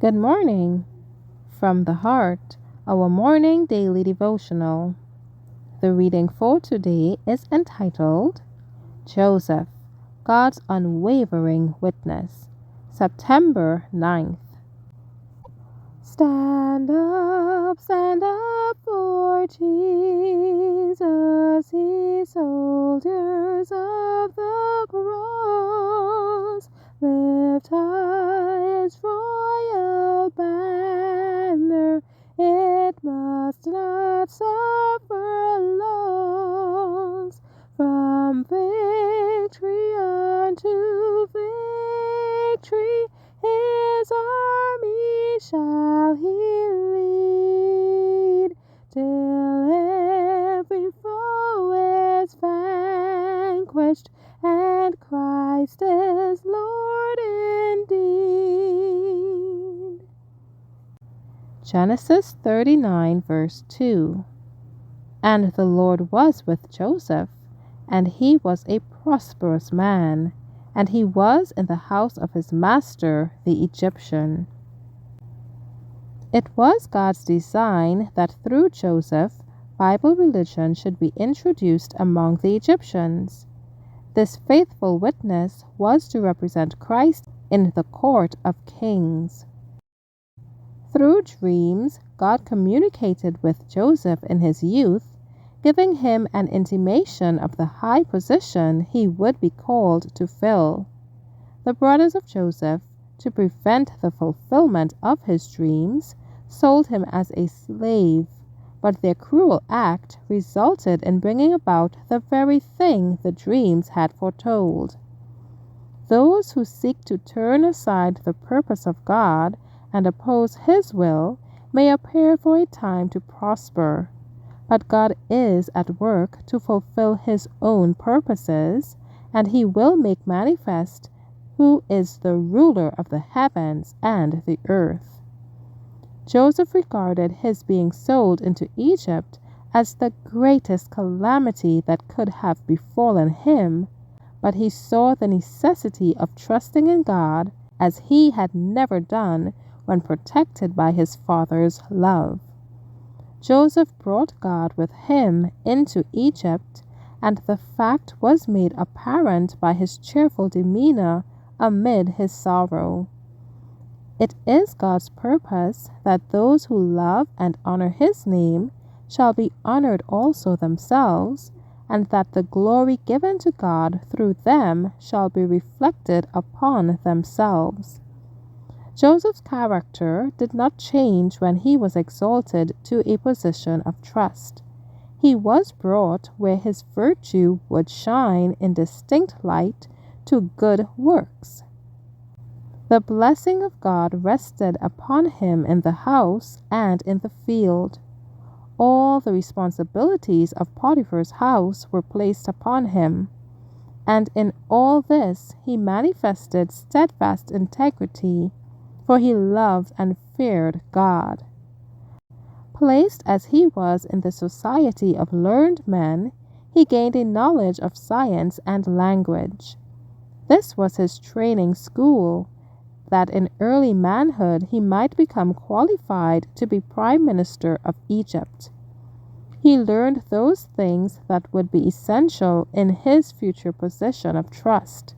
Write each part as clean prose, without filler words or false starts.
Good morning. From the heart, our morning daily devotional. The reading for today is entitled Joseph, God's Unwavering Witness, September 9th. Stand up for Jesus, ye soldiers of the cross. Lift high his royal banner, it must not suffer loss. From victory unto victory, his army shall he lead, till every foe is vanquished, and Christ is Lord indeed. Genesis 39 verse 2. And the Lord was with Joseph, and he was a prosperous man, and he was in the house of his master the Egyptian. It was God's design that through Joseph, Bible religion should be introduced among the Egyptians. This faithful witness was to represent Christ in the court of kings. Through dreams, God communicated with Joseph in his youth, giving him an intimation of the high position he would be called to fill. The brothers of Joseph, to prevent the fulfillment of his dreams, sold him as a slave, but their cruel act resulted in bringing about the very thing the dreams had foretold. Those who seek to turn aside the purpose of God and oppose his will may appear for a time to prosper, but God is at work to fulfill his own purposes, and he will make manifest who is the ruler of the heavens and the earth. Joseph regarded his being sold into Egypt as the greatest calamity that could have befallen him, but he saw the necessity of trusting in God as he had never done when protected by his father's love. Joseph brought God with him into Egypt, and the fact was made apparent by his cheerful demeanor amid his sorrow. It is God's purpose that those who love and honor his name shall be honored also themselves, and that the glory given to God through them shall be reflected upon themselves. Joseph's character did not change when he was exalted to a position of trust. He was brought where his virtue would shine in distinct light to good works. The blessing of God rested upon him in the house and in the field. All the responsibilities of Potiphar's house were placed upon him, and in all this he manifested steadfast integrity, for he loved and feared God. Placed as he was in the society of learned men, he gained a knowledge of science and language. This was his training school, that in early manhood he might become qualified to be Prime Minister of Egypt. He learned those things that would be essential in his future position of trust.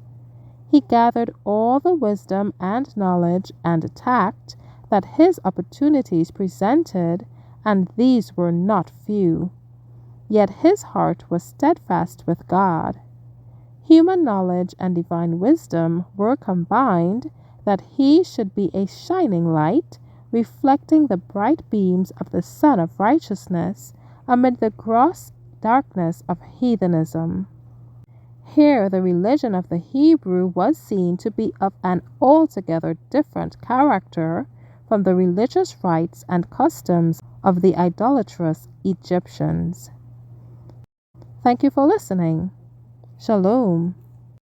He gathered all the wisdom and knowledge and tact that his opportunities presented, and these were not few. Yet his heart was steadfast with God. Human knowledge and divine wisdom were combined, that he should be a shining light, reflecting the bright beams of the Sun of Righteousness amid the gross darkness of heathenism. Here the religion of the Hebrew was seen to be of an altogether different character from the religious rites and customs of the idolatrous Egyptians. Thank you for listening. Shalom.